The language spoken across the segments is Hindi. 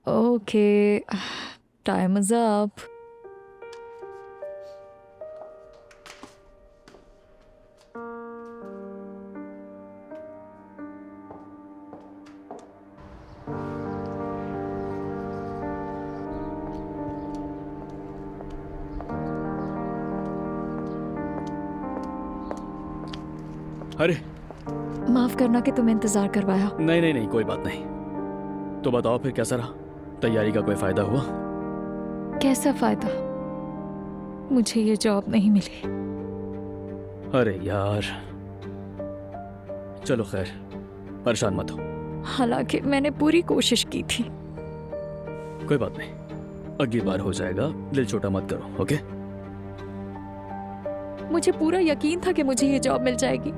Okay, time is up. अरे माफ करना कि तुम्हें इंतजार करवाया। नहीं नहीं नहीं, कोई बात नहीं। तो बताओ फिर कैसा रहा? तैयारी का कोई फायदा हुआ? कैसा फायदा? मुझे ये जॉब नहीं मिली। अरे यार, चलो खैर, परेशान मत हो। हालांकि मैंने पूरी कोशिश की थी। कोई बात नहीं, अगली बार हो जाएगा। दिल छोटा मत करो, ओके? मुझे पूरा यकीन था कि मुझे ये जॉब मिल जाएगी।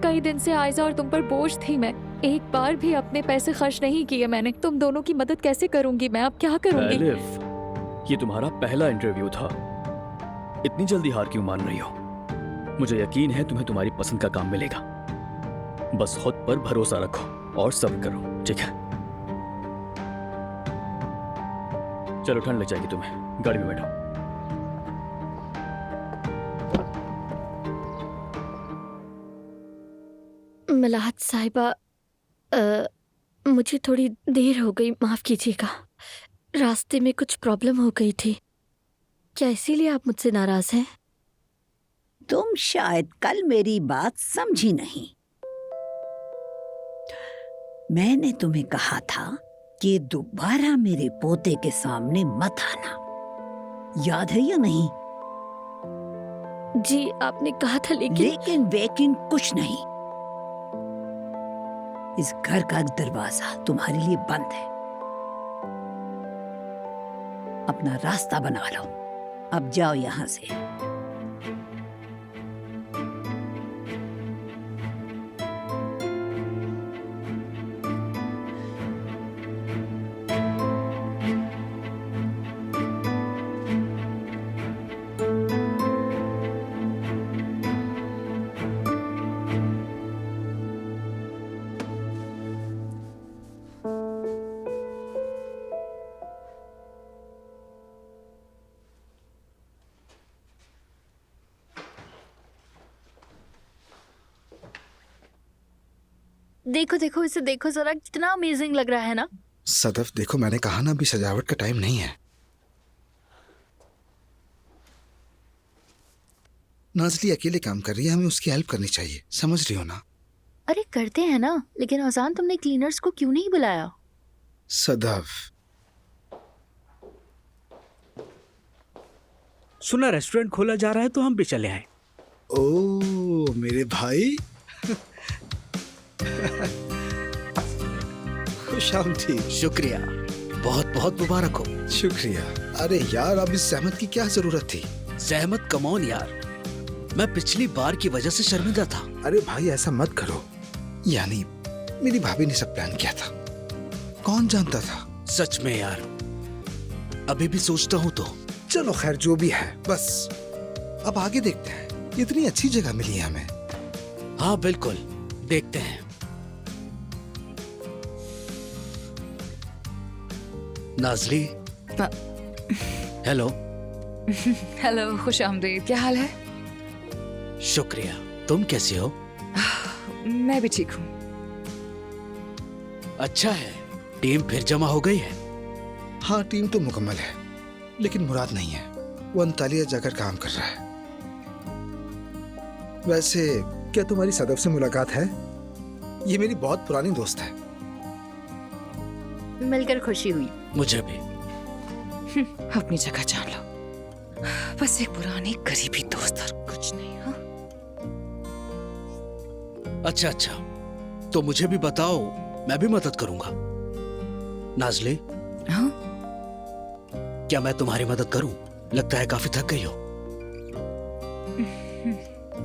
कई दिन से आयजा और तुम पर बोझ थी मैं। एक बार भी अपने पैसे खर्च नहीं किए मैंने। तुम दोनों की मदद कैसे करूंगी मैं? अब क्या करूंगी? एलिफ, ये तुम्हारा पहला इंटरव्यू था। इतनी जल्दी हार क्यों मान रही हो? मुझे यकीन है तुम्हें तुम्हारी पसंद का काम मिलेगा। बस खुद पर भरोसा रखो और सब्र करो, ठीक है? चलो, ठंड लग जाएगी तुम्हें, गाड़ी में बैठो। मलाहत साहिबा, मुझे थोड़ी देर हो गई, माफ कीजिएगा। रास्ते में कुछ प्रॉब्लम हो गई थी। क्या इसीलिए आप मुझसे नाराज हैं? तुम शायद कल मेरी बात समझी नहीं। मैंने तुम्हें कहा था कि दोबारा मेरे पोते के सामने मत आना। याद है या नहीं? जी, आपने कहा था, लेकिन कुछ नहीं। इस घर का दरवाजा तुम्हारे लिए बंद है। अपना रास्ता बना लो। अब जाओ यहां से। देखो देखो, इसे देखो जरा, कितना अमेजिंग लग रहा है ना? सदफ, देखो मैंने कहा ना, अभी सजावट का टाइम नहीं है। नाज़ली अकेले काम कर रही है, हमें उसकी हेल्प करनी चाहिए, समझ रही हो ना? अरे करते हैं ना, लेकिन अजान, तुमने क्लीनर्स को क्यों नहीं बुलाया? सदफ, सुना रेस्टोरेंट खोला जा रहा है तो हम भी चले आए। ओ मेरे भाई, खुशामदीद। शुक्रिया, बहुत बहुत मुबारक हो। शुक्रिया। अरे यार, अब इस सहमत की क्या जरूरत थी? सहमत कमौन यार, मैं पिछली बार की वजह से शर्मिंदा था। अरे भाई, ऐसा मत करो। यानी मेरी भाभी ने सब प्लान किया था, कौन जानता था? सच में यार, अभी भी सोचता हूँ तो। चलो खैर, जो भी है, बस अब आगे देखते हैं। इतनी अच्छी जगह मिली है हमें। हाँ बिल्कुल, देखते हैं। नाज़ली, हेलो। हेलो, खुश आमदीद। क्या हाल है? शुक्रिया, तुम कैसी हो? मैं भी ठीक हूँ। अच्छा है, टीम फिर जमा हो गई है। हाँ, टीम तो मुकम्मल है, लेकिन मुराद नहीं है। वो अंतालिया जाकर काम कर रहा है। वैसे क्या तुम्हारी सदफ से मुलाकात है? ये मेरी बहुत पुरानी दोस्त है। मिलकर खुशी हुई। मुझे भी। अपनी जगह जान लो। बस एक पुरानी करीबी दोस्त और कुछ नहीं। हाँ, अच्छा अच्छा, तो मुझे भी बताओ, मैं भी मदद करूंगा। नाजले, हाँ? क्या मैं तुम्हारी मदद करूं? लगता है काफी थक गई हो।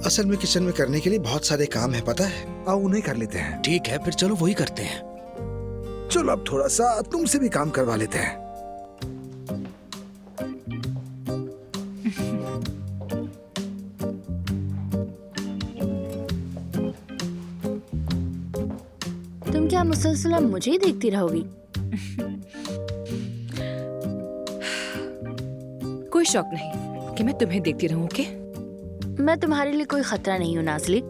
असल में किचन में करने के लिए बहुत सारे काम है, पता है। आओ उन्हें कर लेते हैं। ठीक है, फिर चलो वही करते हैं। चलो अब थोड़ा सा तुमसे भी काम करवा लेते हैं। तुम क्या मुसलसल मुझे ही देखती रहोगी? कोई शौक नहीं कि मैं तुम्हें देखती रहूं। ओके, मैं तुम्हारे लिए कोई खतरा नहीं हूँ नाज़ली।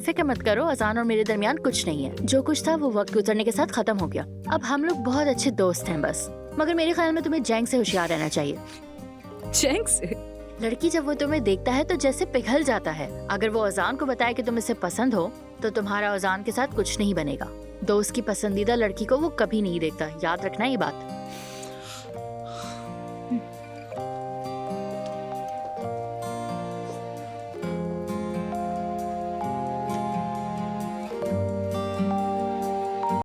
फिक्र मत करो, अजान और मेरे दरमियान कुछ नहीं है। जो कुछ था वो वक्त गुजरने के साथ खत्म हो गया। अब हम लोग बहुत अच्छे दोस्त हैं बस। मगर मेरे ख्याल में तुम्हें जैंग से होशियार रहना चाहिए। जैंग से? लड़की जब वो तुम्हें देखता है तो जैसे पिघल जाता है। अगर वो अजान को बताए कि तुम इसे पसंद हो तो तुम्हारा अजान के साथ कुछ नहीं बनेगा। दोस्त की पसंदीदा लड़की को वो कभी नहीं देखता, याद रखना ये बात।